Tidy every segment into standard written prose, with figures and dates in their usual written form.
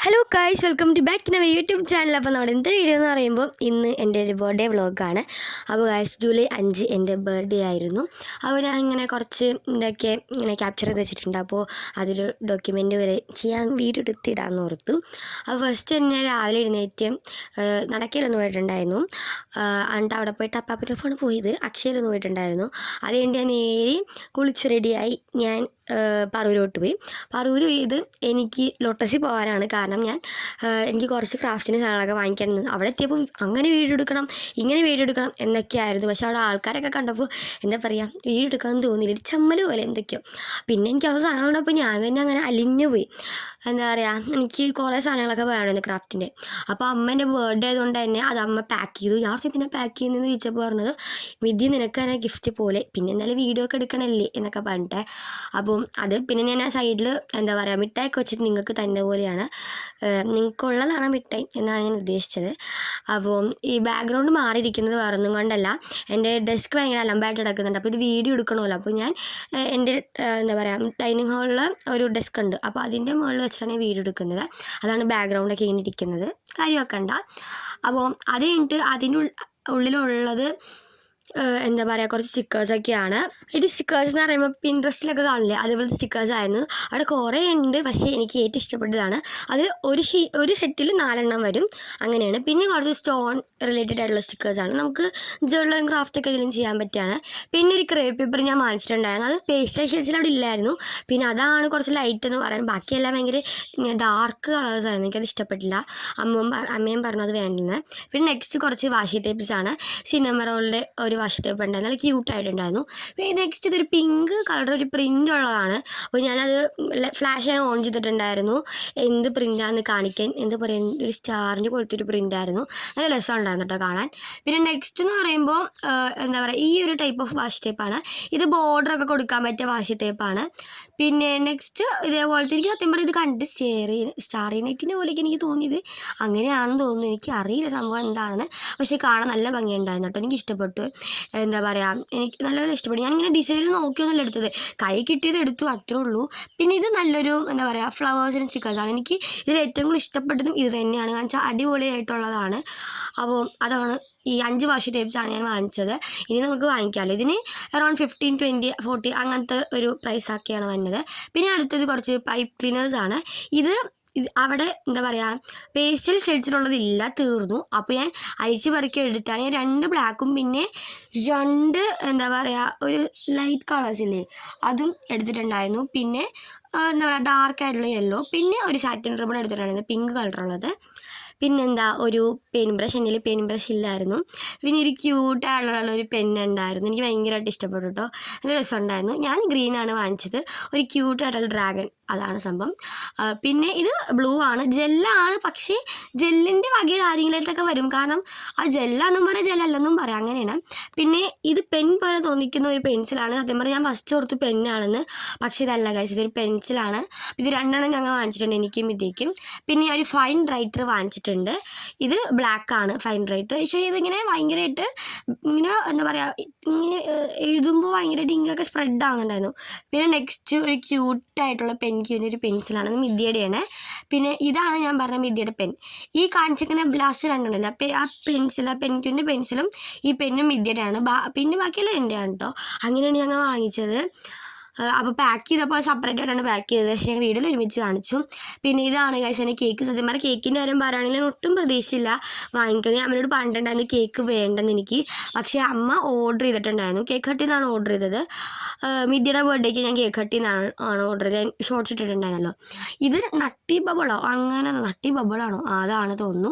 Hello guys, welcome to back to my YouTube channel. അപ്പോൾ നമ്മുടെ ഇന്നത്തെ വീഡിയോ എന്ന് പറയുമ്പോൾ ഇന്ന് എൻ്റെ ഒരു ബർത്ത്ഡേ വ്ളോഗാണ്. അപ്പോൾ ഗൈസ്, ജൂലൈ 5 എൻ്റെ ബർത്ത്ഡേ ആയിരുന്നു. അപ്പോൾ ഞാൻ ഇങ്ങനെ കുറച്ച് ഇതൊക്കെ ഇങ്ങനെ ക്യാപ്ചർ ചെയ്ത് വെച്ചിട്ടുണ്ട്. അപ്പോൾ അതൊരു ഡോക്യുമെൻ്റ് വരെ ചെയ്യാൻ വീഡിയോ എടുത്തിടാമെന്ന് ഓർത്തു. അപ്പോൾ ഫസ്റ്റ് തന്നെ രാവിലെ എഴുന്നേറ്റ് നടക്കലൊന്ന് പോയിട്ടുണ്ടായിരുന്നു. എന്നിട്ട് അവിടെ പോയിട്ട് അപ്പാപ്പൻ്റെ ഫോണ് പോയത് അക്ഷയയിലൊന്ന് പോയിട്ടുണ്ടായിരുന്നു. അത് കഴിഞ്ഞ് ഞാൻ നേരെ കുളിച്ച് റെഡിയായി ഞാൻ പറവൂരോട്ട് പോയി. പറവൂർ പോയത് എനിക്ക് ലോട്ടസിൽ പോകാനാണ്. കാരണം എനിക്ക് കുറച്ച് ക്രാഫ്റ്റിൻ്റെ സാധനങ്ങളൊക്കെ വാങ്ങിക്കാനുണ്ട്. അവിടെ എത്തിയപ്പോൾ അങ്ങനെ വീഡിയോ എടുക്കണം, ഇങ്ങനെ വീഡിയോ എടുക്കണം എന്നൊക്കെയായിരുന്നു. പക്ഷേ അവിടെ ആൾക്കാരൊക്കെ കണ്ടപ്പോൾ എന്താ പറയുക, വീഡിയോ എടുക്കാമെന്ന് തോന്നിയില്ല, ചമ്മൽ പോലെ എന്തൊക്കെയോ. പിന്നെ എനിക്ക് അവിടെ സാധനം കണ്ടപ്പോൾ ഞാൻ തന്നെ അങ്ങനെ അലിഞ്ഞു പോയി. എന്താ പറയുക, എനിക്ക് കുറേ സാധനങ്ങളൊക്കെ വേണമായിരുന്നു ക്രാഫ്റ്റിൻ്റെ. അപ്പോൾ അമ്മേൻ്റെ ബർത്ത്ഡേ ആയതുകൊണ്ട് തന്നെ അത് അമ്മ പാക്ക് ചെയ്തു. ഞാൻ എന്തിനാ പാക്ക് ചെയ്യുന്നതെന്ന് ചോദിച്ചപ്പോൾ പറഞ്ഞത്, വിധി നിനക്ക് തന്നെ ഗിഫ്റ്റ് പോലെ, പിന്നെ എന്തായാലും വീഡിയോ ഒക്കെ എടുക്കണമല്ലേ എന്നൊക്കെ പറഞ്ഞിട്ട്. അപ്പം അത് പിന്നെ ഞാൻ ആ സൈഡിൽ എന്താ പറയുക, മിഠായിയൊക്കെ വെച്ചിട്ട് നിങ്ങൾക്ക് തന്നെ പോലെയാണ്, നിങ്ങൾക്കുള്ളതാണ് മിഠായി എന്നാണ് ഞാൻ ഉദ്ദേശിച്ചത്. അപ്പോൾ ഈ ബാക്ക്ഗ്രൗണ്ട് മാറിയിരിക്കുന്നത് വേറൊന്നും കൊണ്ടല്ല, എൻ്റെ ഡെസ്ക് ഭയങ്കര അലമ്പായിട്ട് കിടക്കുന്നുണ്ട്. അപ്പോൾ ഇത് വീഡിയോ എടുക്കണമല്ലോ. അപ്പോൾ ഞാൻ എൻ്റെ എന്താ പറയുക, ഡൈനിങ് ഹാളിൽ ഒരു ഡെസ്ക് ഉണ്ട്. അപ്പോൾ അതിൻ്റെ മുകളിൽ വെച്ചിട്ടാണ് വീഡിയോ എടുക്കുന്നത്. അതാണ് ബാക്ക്ഗ്രൗണ്ടൊക്കെ ഇങ്ങനെ ഇരിക്കുന്നത്, കാര്യമൊക്കെ ഉണ്ട്. അപ്പോൾ അത് കഴിഞ്ഞിട്ട് അതിൻ്റെ ഉള്ളിലുള്ളത് എന്താ പറയുക, കുറച്ച് സ്റ്റിക്കേഴ്സൊക്കെയാണ്. ഇത് സ്റ്റിക്കേഴ്സ് എന്ന് പറയുമ്പോൾ പിൻട്രസ്റ്റിലൊക്കെ കാണില്ലേ, അതുപോലത്തെ സ്റ്റിക്കേഴ്സ് ആയിരുന്നു. അവിടെ കുറേ ഉണ്ട്, പക്ഷേ എനിക്ക് ഏറ്റവും ഇഷ്ടപ്പെട്ടതാണ്. അതിൽ ഒരു സെറ്റിൽ 4 എണ്ണം വരും, അങ്ങനെയാണ്. പിന്നെ കുറച്ച് സ്റ്റോൺ റിലേറ്റഡ് ആയിട്ടുള്ള സ്റ്റിക്കേഴ്സാണ്. നമുക്ക് ജ്വല്ലറി ക്രാഫ്റ്റൊക്കെ ഇതിലും ചെയ്യാൻ പറ്റുകയാണ്. പിന്നെ ഒരു ക്രേപ്പ് പേപ്പർ ഞാൻ വാങ്ങിച്ചിട്ടുണ്ടായിരുന്നു. അത് പേസ്റ്റൽ ഷെയ്ഡ്സിൽ അവിടെ ഇല്ലായിരുന്നു. പിന്നെ അതാണ് കുറച്ച് ലൈറ്റ് എന്ന് പറയാൻ, ബാക്കിയെല്ലാം ഭയങ്കര ഡാർക്ക് കളേഴ്സായിരുന്നു. എനിക്കത് ഇഷ്ടപ്പെട്ടില്ല. അമ്മയും പറഞ്ഞു അത് വേണ്ടെന്ന്. പിന്നെ നെക്സ്റ്റ് കുറച്ച് വാഷി ടേപ്പ്സാണ്. സിനമറോളിൻ്റെ ഒരു വാഷി ടേപ്പ് ഉണ്ടായിരുന്നു, നല്ല ക്യൂട്ടായിട്ടുണ്ടായിരുന്നു. പിന്നെ നെക്സ്റ്റ് ഇതൊരു പിങ്ക് കളർ, ഒരു പ്രിൻ്റ് ഉള്ളതാണ്. അപ്പോൾ ഞാനത് ഫ്ലാഷ് ഞാൻ ഓൺ ചെയ്തിട്ടുണ്ടായിരുന്നു, എന്ത് പ്രിൻ്റാണെന്ന് കാണിക്കാൻ. എന്താ പറയുക, ഒരു സ്റ്റാറിൻ്റെ പോലത്തെ ഒരു പ്രിൻ്റായിരുന്നു, നല്ല രസമുണ്ടായിരുന്നു കേട്ടോ കാണാൻ. പിന്നെ നെക്സ്റ്റ് എന്ന് പറയുമ്പോൾ എന്താ പറയുക, ഈ ഒരു ടൈപ്പ് ഓഫ് വാഷി ടേപ്പാണ്. ഇത് ബോർഡറൊക്കെ കൊടുക്കാൻ പറ്റിയ വാഷി ടേപ്പാണ്. പിന്നെ നെക്സ്റ്റ് ഇതേപോലത്തെ, എനിക്ക് സത്യം പറയുക ഇത് കണ്ടിട്ട് സ്റ്റാറി നെറ്റിൻ്റെ പോലെയൊക്കെ എനിക്ക് തോന്നിയത് അങ്ങനെയാണെന്ന് തോന്നുന്നു. എനിക്ക് അറിയില്ല സംഭവം എന്താണെന്ന്, പക്ഷേ കാണാൻ നല്ല ഭംഗിയുണ്ടായിരുന്നു കേട്ടോ, എനിക്ക് ഇഷ്ടപ്പെട്ടു. എന്താ പറയുക, എനിക്ക് നല്ലപോലെ ഇഷ്ടപ്പെട്ടു. ഞാനിങ്ങനെ ഡിസൈൻ നോക്കിയൊന്നല്ല എടുത്തത്, കൈ കിട്ടിയത് എടുത്തു, അത്രേ ഉള്ളൂ. പിന്നെ ഇത് നല്ലൊരു എന്താ പറയുക, ഫ്ലവേഴ്സിൻ്റെ സ്റ്റിക്കേഴ്സാണ്. എനിക്ക് ഇതിൽ ഏറ്റവും കൂടുതൽ ഇഷ്ടപ്പെട്ടതും ഇത് തന്നെയാണ്, കാരണം വെച്ചാൽ അടിപൊളിയായിട്ടുള്ളതാണ്. അപ്പോൾ അതാണ് ഈ 5 വാഷി ടേപ്പ്സാണ് ഞാൻ വാങ്ങിച്ചത്. ഇനി നമുക്ക് വാങ്ങിക്കാമല്ലോ. ഇതിന് അറൗണ്ട് 15, 20, 40 അങ്ങനത്തെ ഒരു പ്രൈസാക്കിയാണ് വന്നത്. പിന്നെ അടുത്തത് കുറച്ച് പൈപ്പ് ക്ലീനേഴ്സാണ്. ഇത് അവിടെ എന്താ പറയുക, പേസ്റ്റൽ ഷെയ്ഡ്സിലുള്ളതില്ല, തീർന്നു. അപ്പോൾ ഞാൻ അരിച്ച് പെറുക്കി എടുത്താണ്. ഞാൻ 2 ബ്ലാക്കും പിന്നെ 2 എന്താ പറയുക, ഒരു ലൈറ്റ് കളേഴ്സില്ലേ അതും എടുത്തിട്ടുണ്ടായിരുന്നു. പിന്നെ എന്താ പറയുക, ഡാർക്കായിട്ടുള്ള യെല്ലോ, പിന്നെ ഒരു സാറ്റിൻ റിബൺ എടുത്തിട്ടുണ്ടായിരുന്നു, പിങ്ക് കളറുള്ളത്. പിന്നെന്താ, ഒരു പെൻ ബ്രഷ്, എൻ്റെ പെൻ ബ്രഷ് ഇല്ലായിരുന്നു. പിന്നെ ഒരു ക്യൂട്ടായിട്ടുള്ള ഒരു പെന്നുണ്ടായിരുന്നു, എനിക്ക് ഭയങ്കരമായിട്ട് ഇഷ്ടപ്പെട്ടു കേട്ടോ, നല്ല രസമുണ്ടായിരുന്നു. ഞാൻ ഗ്രീനാണ് വാങ്ങിച്ചത്, ഒരു ക്യൂട്ടായിട്ടുള്ള ഡ്രാഗൺ, അതാണ് സംഭവം. പിന്നെ ഇത് ബ്ലൂ ആണ്, ജെല്ലാണ്. പക്ഷേ ജെല്ലിൻ്റെ വകയിൽ ആരെങ്കിലുമായിട്ടൊക്കെ വരും, കാരണം ആ ജെല്ലാന്നും പറയാം ജെല്ലല്ലെന്നും പറയാം, അങ്ങനെയാണ്. പിന്നെ ഇത് പെൻ പോലെ തോന്നിക്കുന്ന ഒരു പെൻസിലാണ്. സത്യം പറഞ്ഞാൽ ഞാൻ ഫസ്റ്റ് ഓർത്ത് പെന്നാണെന്ന്, പക്ഷേ ഇതല്ല ഗൈസ്, ഇതൊരു പെൻസിലാണ്. ഇത് 2 എണ്ണം ഞങ്ങൾ വാങ്ങിച്ചിട്ടുണ്ട്, എനിക്കും ഇതേക്കും. പിന്നെ ഒരു ഫൈൻ റൈറ്റർ വാങ്ങിച്ചിട്ടുണ്ട്. ഇത് ബ്ലാക്കാണ് ഫൈൻ റൈറ്റർ. പക്ഷേ ഇതിങ്ങനെ ഭയങ്കരമായിട്ട് ഇങ്ങനെ എന്താ പറയുക, ഇങ്ങനെ എഴുതുമ്പോൾ ഭയങ്കരമായിട്ട് ഇങ്ങൊക്കെ സ്പ്രെഡ് ആകുന്നുണ്ടായിരുന്നു. പിന്നെ നെക്സ്റ്റ് ഒരു ക്യൂട്ടായിട്ടുള്ള ഒരു പെൻസിലാണ്, മിദ്യയുടെയാണ്. പിന്നെ ഇതാണ് ഞാൻ പറഞ്ഞ മിദ്യയുടെ പെൻ. ഈ കാണിച്ചിരിക്കുന്ന ലാസ്റ്റ് 2 ഉണ്ടല്ലോ, ആ പെൻസിൽ, ആ പെൻക്യൂൻ്റെ പെൻസിലും ഈ പെന്നും മിദ്യയുടെയാണ്. പിന്നെ ബാക്കിയെല്ലാം എൻ്റെയാണ് കേട്ടോ. അങ്ങനെയാണ് ഞങ്ങൾ വാങ്ങിച്ചത്. അപ്പോൾ പാക്ക് ചെയ്തപ്പോൾ സെപ്പറേറ്റ് ആയിട്ടാണ് പാക്ക് ചെയ്തത്, പക്ഷേ ഞാൻ വീഡിയോയിൽ ഒരുമിച്ച് കാണിച്ചു. പിന്നെ ഇതാണ് ഗൈസ് എൻ്റെ കേക്ക്. സത്യം പറഞ്ഞാൽ കേക്കിൻ്റെ കാര്യം പറയുകയാണെങ്കിൽ ഞാൻ ഒട്ടും പ്രതീക്ഷിച്ചില്ല വാങ്ങിക്കുന്നത്. അമ്മയോട് പറഞ്ഞിട്ടുണ്ടായിരുന്നു കേക്ക് വേണ്ടെന്ന് എനിക്ക്, പക്ഷേ അമ്മ ഓർഡർ ചെയ്തിട്ടുണ്ടായിരുന്നു. കേക്ക് ഹട്ടിൽ നിന്നാണ് ഓർഡർ ചെയ്തത്. മിദ്യയുടെ ബർത്ത്ഡേക്ക് ഞാൻ കേക്ക് ഹട്ടിൽ നിന്നാണ് ഓർഡർ ചെയ്തത്, ഷോർട്ട്സ് ഇട്ടിട്ടുണ്ടായിരുന്നല്ലോ. ഇത് നട്ടി ബബിളോ, അങ്ങനെ നട്ടി ബബിളാണോ അതാണ് തോന്നുന്നു,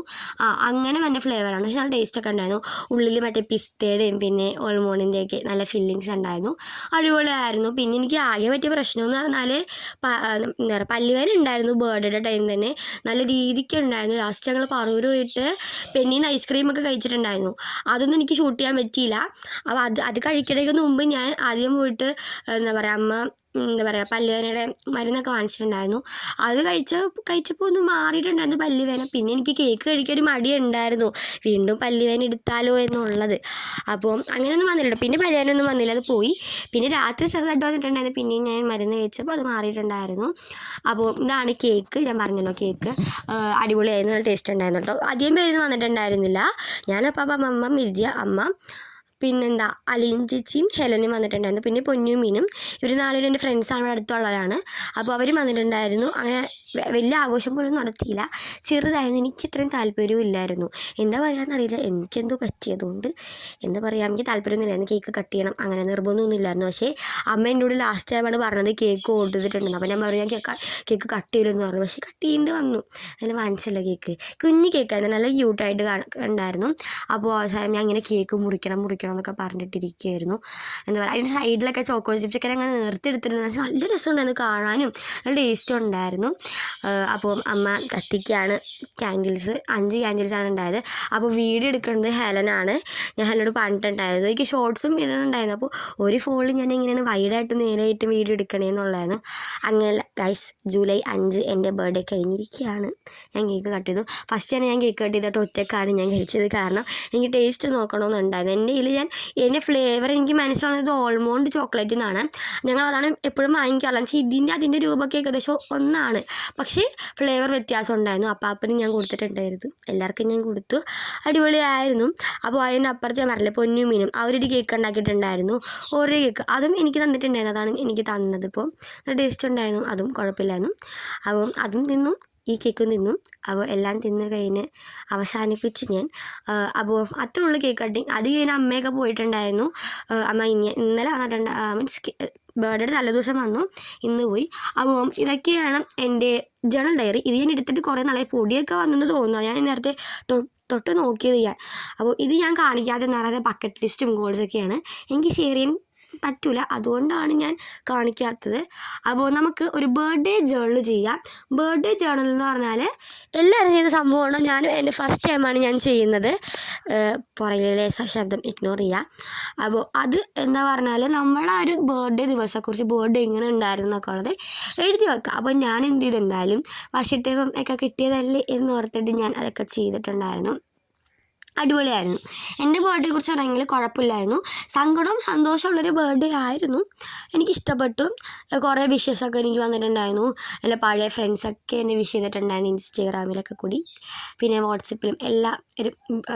അങ്ങനെ വന്ന ഫ്ലേവറാണ്. പക്ഷേ നല്ല ടേസ്റ്റൊക്കെ ഉണ്ടായിരുന്നു. ഉള്ളിൽ മറ്റേ പിസ്തയുടെയും പിന്നെ ഓൾമോണിൻ്റെയൊക്കെ നല്ല ഫില്ലിങ്സ് ഉണ്ടായിരുന്നു, അടിപൊളിയായിരുന്നു. പിന്നെ എനിക്ക് ആകെ പറ്റിയ പ്രശ്നം എന്ന് പറഞ്ഞാൽ എന്താ പറയുക, പല്ലുവേദന ഉണ്ടായിരുന്നു. ബർത്ത്ഡേ ടൈം തന്നെ നല്ല രീതിക്ക് ഉണ്ടായിരുന്നു. ലാസ്റ്റ് ഞങ്ങൾ പറവൂർ പോയിട്ട് പെന്നീന്ന് ഐസ്ക്രീമൊക്കെ കഴിച്ചിട്ടുണ്ടായിരുന്നു, അതൊന്നും എനിക്ക് ഷൂട്ട് ചെയ്യാൻ പറ്റിയില്ല. അപ്പോൾ അത് കഴിക്കണേക്ക് മുമ്പ് ഞാൻ ആദ്യം പോയിട്ട് എന്താ പറയുക, അമ്മ എന്താ പറയുക, പല്ലുവേദനയുടെ മരുന്നൊക്കെ വാങ്ങിച്ചിട്ടുണ്ടായിരുന്നു. അത് കഴിച്ചപ്പോൾ ഒന്ന് മാറിയിട്ടുണ്ടായിരുന്നു പല്ലുവേദന. പിന്നെ എനിക്ക് കേക്ക് കഴിക്കാൻ ഒരു മടി ഉണ്ടായിരുന്നു, വീണ്ടും പല്ലുവേദന എടുത്താലോ എന്നുള്ളത്. അപ്പോൾ അങ്ങനെയൊന്നും വന്നില്ല. പിന്നെ പല്ലുവേദന ഒന്നും വന്നില്ല, അത് പോയി. പിന്നെ രാത്രി ചെറുതായിട്ട് വന്നിട്ടുണ്ടായിരുന്നു ഉണ്ടായിരുന്നു, പിന്നെയും ഞാൻ മരുന്ന് കഴിച്ചപ്പോൾ അത് മാറിയിട്ടുണ്ടായിരുന്നു. അപ്പോൾ ഇതാണ് കേക്ക്, ഞാൻ പറഞ്ഞല്ലോ കേക്ക് അടിപൊളിയായിരുന്നു, നല്ല ടേസ്റ്റ് ഉണ്ടായിരുന്നു കേട്ടോ. അധികം പേരൊന്നും വന്നിട്ടുണ്ടായിരുന്നില്ല. ഞാനപ്പോൾ അമ്മ മിര്ജ അമ്മ പിന്നെന്താ അലീൻ ചേച്ചിയും ഹെലനും വന്നിട്ടുണ്ടായിരുന്നു. പിന്നെ പൊന്നും മീനും, ഇവർ 4 പേരും എൻ്റെ ഫ്രണ്ട്സാണ്, ഇവിടെ അടുത്തുള്ളവരാണ്. അപ്പോൾ അവരും വന്നിട്ടുണ്ടായിരുന്നു. അങ്ങനെ വലിയ ആഘോഷം പോലും നടത്തിയില്ല, ചെറുതായിരുന്നു. എനിക്ക് ഇത്രയും താല്പര്യവും ഇല്ലായിരുന്നു, എന്താ പറയുകയെന്നറിയില്ല, എനിക്കെന്തോ പറ്റിയതുകൊണ്ട് എന്താ പറയുക, എനിക്ക് താല്പര്യമൊന്നുമില്ലായിരുന്നു കേക്ക് കട്ട് ചെയ്യണം, അങ്ങനെ നിർബന്ധമൊന്നും ഇല്ലായിരുന്നു. പക്ഷേ അമ്മ എൻ്റെ കൂടെ ലാസ്റ്റ് ടൈമാണ് പറഞ്ഞത് കേക്ക് ഓർഡർ ചെയ്തിട്ടുണ്ടെന്ന്. അപ്പോൾ ഞാൻ പറഞ്ഞു ഞാൻ കേക്ക് കട്ട് ചെയ്യില്ലെന്ന് പറഞ്ഞു. പക്ഷേ കട്ട് ചെയ്യേണ്ടി വന്നു, അതിന് വാങ്ങിച്ചല്ല കേക്ക്, കുഞ്ഞ് കേക്കായിരുന്നു, നല്ല ക്യൂട്ടായിട്ട് ഉണ്ടായിരുന്നു. അപ്പോൾ അവസാനം ഞാൻ ഇങ്ങനെ കേക്ക് മുറിക്കണം എന്നൊക്കെ പറഞ്ഞിട്ടിരിക്കുകയായിരുന്നു. എന്താ പറയുക, അതിൻ്റെ സൈഡിലൊക്കെ ചോക്കോ ചിപ്സൊക്കെ അങ്ങനെ നിർത്തിയെടുത്തിരുന്നു. പക്ഷേ നല്ല രസമുണ്ടായിരുന്നു കാണാനും, നല്ല ടേസ്റ്റും ഉണ്ടായിരുന്നു. അപ്പോൾ അമ്മ കത്തിക്കാണ് ക്യാൻഡിൽസ്, 5 ക്യാൻഡിൽസാണ് ഉണ്ടായത്. അപ്പോൾ വീഡിയോ എടുക്കുന്നത് ഹെലനാണ്. ഞാൻ ഹെലനോട് പറഞ്ഞിട്ടുണ്ടായിരുന്നു എനിക്ക് ഷോർട്സും ഇടണുണ്ടായിരുന്നു. അപ്പോൾ ഒരു ഫോണിൽ ഞാൻ എങ്ങനെയാണ് വൈഡായിട്ടും നേരെയായിട്ടും വീഡിയോ എടുക്കണേന്നുള്ളതായിരുന്നു. അങ്ങനെ ഗൈസ്, ജൂലൈ 5 എൻ്റെ ബർത്ത്ഡേ കഴിഞ്ഞിരിക്കുകയാണ്. ഞാൻ കേക്ക് കട്ട് ചെയ്തു. ഫസ്റ്റ് തന്നെ ഞാൻ കേക്ക് കട്ട് ചെയ്തിട്ട് ഒറ്റക്കാണ് ഞാൻ കഴിച്ചത്, കാരണം എനിക്ക് ടേസ്റ്റ് നോക്കണമെന്നുണ്ടായിരുന്നു. എൻ്റെ കയ്യിൽ എൻ്റെ ഫ്ലേവർ എനിക്ക് മനസ്സിലാവുന്നത് ഓൾമോണ്ട് ചോക്ലേറ്റിൽ നിന്നാണ്. ഞങ്ങളതാണ് എപ്പോഴും വാങ്ങിക്കാറുള്ളത്. പക്ഷേ അതിൻ്റെ രൂപമൊക്കെ ഏകദേശം ഒന്നാണ്, പക്ഷേ ഫ്ലേവർ വ്യത്യാസം ഉണ്ടായിരുന്നു. അപ്പാപ്പനും ഞാൻ കൊടുത്തിട്ടുണ്ടായിരുന്നു, എല്ലാവർക്കും ഞാൻ കൊടുത്തു, അടിപൊളിയായിരുന്നു. അപ്പോൾ അതിൻ്റെ അപ്പുറത്ത് ഞാൻ പറഞ്ഞില്ലേ പൊന്നും മീനും, അവരൊരു കേക്ക് ഉണ്ടാക്കിയിട്ടുണ്ടായിരുന്നു, ഓരോ കേക്ക് അതും എനിക്ക് തന്നിട്ടുണ്ടായിരുന്നു. അതാണ് എനിക്ക് തന്നത്. ഇപ്പോൾ നല്ല ടേസ്റ്റ് ഉണ്ടായിരുന്നു, അതും കുഴപ്പമില്ലായിരുന്നു. അപ്പം അതും തിന്നു, ഈ കേക്കും തിന്നും. അപ്പോൾ എല്ലാം തിന്ന് കഴിഞ്ഞ് അവസാനിപ്പിച്ച് ഞാൻ. അപ്പോൾ അത്രേ ഉള്ളൂ കേക്ക് കട്ടിങ്. അത് കഴിഞ്ഞ് അമ്മയൊക്കെ പോയിട്ടുണ്ടായിരുന്നു. അമ്മ ഇന്നലെ വന്നിട്ടുണ്ട്, മീൻസ് ബർത്ത്ഡേ തലേദിവസം വന്നു, ഇന്ന് പോയി. അപ്പോൾ ഇതൊക്കെയാണ് എൻ്റെ ജേണൽ ഡയറി. ഇത് ഞാൻ എടുത്തിട്ട് കുറേ നാളായി, പൊടിയൊക്കെ വന്നെന്ന് തോന്നുന്നു, ഞാൻ നേരത്തെ തൊട്ട് നോക്കിയത് ഞാൻ. അപ്പോൾ ഇത് ഞാൻ കാണിക്കാതെ നേരത്തെ ബക്കറ്റ് ലിസ്റ്റും ഗോൾസൊക്കെയാണ്, എനിക്ക് ഷെയർ ചെയ്യാൻ പറ്റില്ല, അതുകൊണ്ടാണ് ഞാൻ കാണിക്കാത്തത്. അപ്പോൾ നമുക്ക് ഒരു ബർത്ത്ഡേ ജേണൽ ചെയ്യാം. ബർത്ത്ഡേ ജേണൽ എന്ന് പറഞ്ഞാൽ എല്ലാവരും ചെയ്യുന്ന സംഭവമാണ്, ഞാനും എൻ്റെ ഫസ്റ്റ് ടൈമാണ് ഞാൻ ചെയ്യുന്നത്. പുറകിലെ ശബ്ദം ഇഗ്നോർ ചെയ്യാം. അപ്പോൾ അത് എന്താ പറഞ്ഞാൽ നമ്മളാ ഒരു ബർത്ത്ഡേ ദിവസത്തെക്കുറിച്ച്, ബർത്ത്ഡേ എങ്ങനെ ഉണ്ടായിരുന്നു എന്നൊക്കെ ഉള്ളത് എഴുതി വെക്കുക. അപ്പോൾ ഞാൻ എന്ത് ചെയ്തു, എന്തായാലും വാശിട്ടേപ്പം ഒക്കെ കിട്ടിയതല്ലേ എന്ന് ഓർത്തിട്ട് ഞാൻ അതൊക്കെ ചെയ്തിട്ടുണ്ടായിരുന്നു. അടിപൊളിയായിരുന്നു. എൻ്റെ ബർത്ത്ഡേ കുറിച്ച് പറയുമെങ്കിൽ കുഴപ്പമില്ലായിരുന്നു, സങ്കടവും സന്തോഷമുള്ളൊരു ബർത്ത്ഡേ ആയിരുന്നു. എനിക്കിഷ്ടപ്പെട്ടു. കുറേ വിഷസൊക്കെ എനിക്ക് വന്നിട്ടുണ്ടായിരുന്നു. എൻ്റെ പഴയ ഫ്രണ്ട്സൊക്കെ എന്നെ വിഷ് ചെയ്തിട്ടുണ്ടായിരുന്നു, ഇൻസ്റ്റാഗ്രാമിലൊക്കെ കൂടി, പിന്നെ വാട്സപ്പിലും എല്ലാം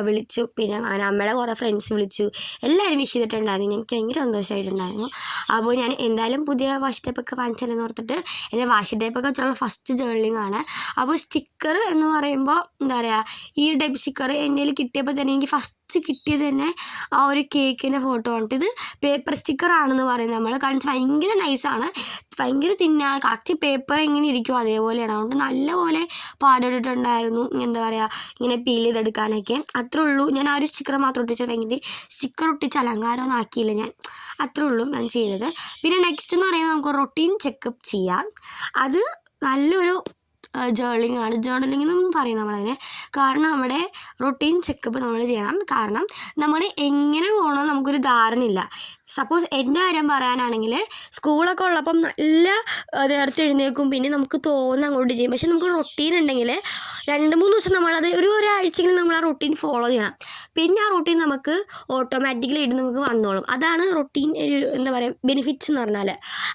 വിളിച്ചു. പിന്നെ അമ്മയുടെ കുറേ ഫ്രണ്ട്സ് വിളിച്ചു, എല്ലാവരും വിഷ് ചെയ്തിട്ടുണ്ടായിരുന്നു. എനിക്ക് ഭയങ്കര സന്തോഷമായിട്ടുണ്ടായിരുന്നു. അപ്പോൾ ഞാൻ എന്തായാലും പുതിയ വാഷ് ടൈപ്പൊക്കെ വാങ്ങിച്ചാലെന്ന് ഓർത്തിട്ട് എൻ്റെ വാഷ് ടൈപ്പൊക്കെ വെച്ചുള്ള ഫസ്റ്റ് ജേർണിങ് ആണ്. അപ്പോൾ സ്റ്റിക്കർ എന്ന് പറയുമ്പോൾ എന്താ പറയുക, ഈ ടൈപ്പ് സ്റ്റിക്കർ എൻ്റെ കയ്യിൽ കിട്ടിയപ്പോൾ തന്നെ എനിക്ക് ഫസ്റ്റ് കിട്ടിയത് തന്നെ ആ ഒരു കേക്കിൻ്റെ ഫോട്ടോ കണ്ടിട്ട്, ഇത് പേപ്പർ സ്റ്റിക്കറാണെന്ന് പറയുന്നത് നമ്മൾ കാണിച്ച്, ഭയങ്കര നൈസാണ്, ഭയങ്കര തിന്നാണ്, കറക്റ്റ് പേപ്പർ എങ്ങനെ ഇരിക്കുമോ അതേപോലെയാണ്. അതുകൊണ്ട് നല്ലപോലെ പാടിട്ടുണ്ടായിരുന്നു, എന്താ പറയുക, ഇങ്ങനെ പീൽ ചെയ്തെടുക്കാനൊക്കെ. അത്രേ ഉള്ളൂ. ഞാൻ ആ ഒരു സ്റ്റിക്കർ മാത്രം ഒട്ടിച്ചു, ഭയങ്കര സ്റ്റിക്കർ ഒട്ടിച്ച് അലങ്കാരമൊന്നും ആക്കിയില്ല ഞാൻ, അത്രേ ഉള്ളൂ ഞാൻ ചെയ്തത്. പിന്നെ നെക്സ്റ്റ് എന്ന് പറയുമ്പോൾ നമുക്ക് റൊട്ടീൻ ചെക്കപ്പ് ചെയ്യാം. അത് നല്ലൊരു ജേർണലിംഗ് എന്നും പറയും നമ്മളതിനെ. കാരണം നമ്മുടെ റൊട്ടീൻ ചെക്കപ്പ് നമ്മൾ ചെയ്യണം. കാരണം നമ്മൾ എങ്ങനെ പോകണമെന്ന് നമുക്കൊരു ധാരണയില്ല. സപ്പോസ് എൻ്റെ കാര്യം പറയാനാണെങ്കിൽ സ്കൂളൊക്കെ ഉള്ളപ്പം നല്ല നേരത്തെ എഴുന്നേൽക്കും, പിന്നെ നമുക്ക് തോന്നുന്ന അങ്ങോട്ട് ചെയ്യും. പക്ഷെ നമുക്ക് റൊട്ടീൻ ഉണ്ടെങ്കിൽ 2-3 ദിവസം നമ്മളത് ഒരാഴ്ചയെങ്കിലും നമ്മൾ ആ റൊട്ടീൻ ഫോളോ ചെയ്യണം. പിന്നെ ആ റൊട്ടീൻ നമുക്ക് ഓട്ടോമാറ്റിക്കലി ഇട്ട് നമുക്ക് വന്നോളും. അതാണ് റൊട്ടീൻ എന്താ പറയുക ബെനിഫിറ്റ്സ് എന്ന് പറഞ്ഞാൽ.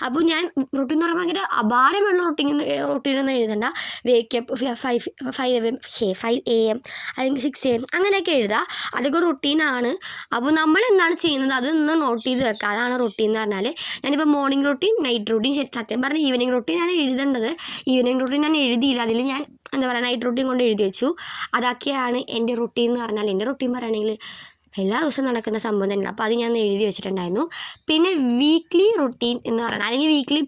അപ്പോൾ ഞാൻ റൊട്ടീൻ എന്ന് പറയുമ്പോൾ ഭയങ്കര അപാരമുള്ള റൊട്ടീനൊന്നും എഴുതണ്ട. വേക്കപ്പ് 5 AM അല്ലെങ്കിൽ 6 AM അങ്ങനെയൊക്കെ എഴുതുക, അതൊക്കെ റൊട്ടീനാണ്. അപ്പോൾ നമ്മൾ എന്താണ് ചെയ്യുന്നത് അതൊന്ന് നോട്ട് ചെയ്ത് വെക്കുക, അതാണ് റൊട്ടീൻ എന്ന് പറഞ്ഞാൽ. ഞാനിപ്പോൾ മോർണിംഗ് റൊട്ടീൻ, നൈറ്റ് റൊട്ടീൻ, സത്യം പറഞ്ഞാൽ ഈവനിങ് റൊട്ടീനാണ് എഴുതേണ്ടത്. ഈവനിങ് റൊട്ടീൻ ഞാൻ എഴുതിയില്ല, അതിൽ ഞാൻ എന്താ പറയുക നൈറ്റ് റൊട്ടീൻ കൊണ്ട് എഴുതി വെച്ചു. അതൊക്കെയാണ് എൻ്റെ റൊട്ടീൻ എന്ന് പറഞ്ഞാൽ. എൻ്റെ റൊട്ടീൻ പറയുകയാണെങ്കിൽ എല്ലാ ദിവസവും നടക്കുന്ന സംഭവം തന്നെയാണ്. അപ്പോൾ അത് ഞാൻ എഴുതി വെച്ചിട്ടുണ്ടായിരുന്നു. പിന്നെ വീക്ക്ലി റൊട്ടീൻ എന്ന് പറഞ്ഞാൽ, അല്ലെങ്കിൽ വീക്ക്ലി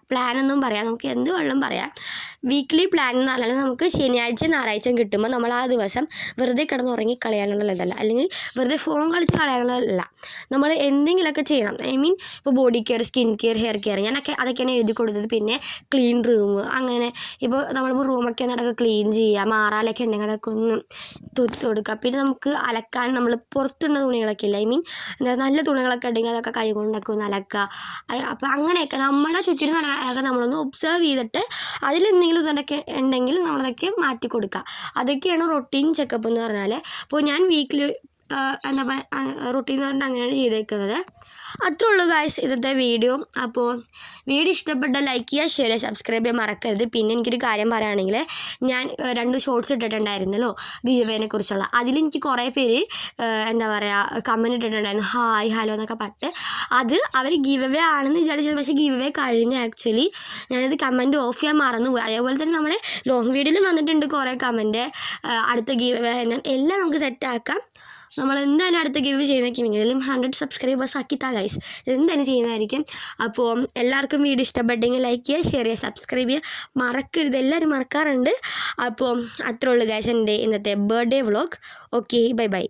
പ്ലാൻ എന്നും പറയാം, നമുക്ക് എന്ത് വേണമെങ്കിലും പറയാം. വീക്ക്ലി പ്ലാൻ എന്ന് പറഞ്ഞാൽ നമുക്ക് ശനിയാഴ്ച ഞായറാഴ്ച കിട്ടുമ്പോൾ നമ്മൾ ആ ദിവസം വെറുതെ കിടന്ന് ഉറങ്ങിക്കളയാനുള്ളതല്ല, അല്ലെങ്കിൽ വെറുതെ ഫോൺ കളിച്ച് കളയാനുള്ളതല്ല, നമ്മൾ എന്തെങ്കിലുമൊക്കെ ചെയ്യണം. ഐ മീൻ ഇപ്പോൾ body care, skin care, hair care, അതൊക്കെയാണ് എഴുതി കൊടുത്തത്. പിന്നെ ക്ലീൻ റൂം, അങ്ങനെ ഇപ്പോൾ നമ്മളിപ്പോൾ റൂമൊക്കെ അതൊക്കെ ക്ലീൻ ചെയ്യുക, മാറാലൊക്കെ ഉണ്ടെങ്കിൽ അതൊക്കെ ഒന്ന് തൂത്ത് കൊടുക്കുക. പിന്നെ നമുക്ക് അലക്കാൻ നമ്മൾ പുറത്തുള്ള തുണികളൊക്കെ ഇല്ല, ഐ മീൻ എന്താ നല്ല തുണികളൊക്കെ ഉണ്ടെങ്കിൽ അതൊക്കെ കൈ കൊണ്ടൊക്കെ ഒന്ന് അലക്കുക. അപ്പോൾ അങ്ങനെയൊക്കെ നമ്മുടെ ചുറ്റിനും നടക്കുക നമ്മളൊന്ന് ഒബ്സർവ് ചെയ്തിട്ട് അതിലെന്തെങ്കിലും ഇതൊക്കെ ഉണ്ടെങ്കിൽ നമ്മളതൊക്കെ മാറ്റി കൊടുക്കുക. അതൊക്കെയാണ് റൊട്ടീൻ ചെക്കപ്പ് എന്ന് പറഞ്ഞാൽ. അപ്പോൾ ഞാൻ വീക്കിലി എന്താ പറയുക റൊട്ടീൻ എന്ന് പറഞ്ഞാൽ അങ്ങനെയാണ് ചെയ്തേക്കുന്നത്. അത്രേ ഉള്ളൂ ഗായ്സ് ഇന്നത്തെ വീഡിയോ. അപ്പോൾ വീഡിയോ ഇഷ്ടപ്പെട്ട ലൈക്ക് ചെയ്യുക, ഷെയർ ചെയ്യുക, സബ്സ്ക്രൈബ് ചെയ്യാൻ മറക്കരുത്. പിന്നെ എനിക്കൊരു കാര്യം പറയുകയാണെങ്കിൽ ഞാൻ 2 ഷോർട്സ് ഇട്ടിട്ടുണ്ടായിരുന്നല്ലോ ഗീവേനെ കുറിച്ചുള്ള. അതിലെനിക്ക് കുറേ പേര് എന്താ പറയുക കമൻറ്റ് ഇട്ടിട്ടുണ്ടായിരുന്നു, ഹായ് ഹലോ എന്നൊക്കെ പറഞ്ഞിട്ട്. അത് അവർ ഗീവേ ആണെന്ന് വിചാരിച്ചത്, പക്ഷേ ഗീവേ കഴിഞ്ഞ് ആക്ച്വലി ഞാനത് കമൻറ്റ് ഓഫ് ചെയ്യാൻ മറന്നുപോയി. അതേപോലെ തന്നെ നമ്മുടെ ലോങ് വീഡിയോയിൽ വന്നിട്ടുണ്ട് കുറേ കമൻറ്റ്, അടുത്ത ഗീവേ എല്ലാം നമുക്ക് സെറ്റാക്കാം. നമ്മൾ എന്തായാലും അടുത്ത ഗിവ് ചെയ്യുന്നതെങ്കിലും 100 സബ്സ്ക്രൈബേഴ്സ് ആക്കിത്താ ഗൈസ്, എന്തായാലും ചെയ്യുന്നതായിരിക്കും. അപ്പോൾ എല്ലാവർക്കും വീഡിയോ ഇഷ്ടപ്പെട്ടെങ്കിൽ ലൈക്ക് ചെയ്യുക, ഷെയർ ചെയ്യുക, സബ്സ്ക്രൈബ് ചെയ്യുക മറക്കരുത്. എല്ലാവരും മറക്കാറുണ്ട്. അപ്പോൾ അത്രേ ഉള്ളൂ ഗൈസ് എൻ്റെ ഇന്നത്തെ birthday vlog. Okay, bye bye.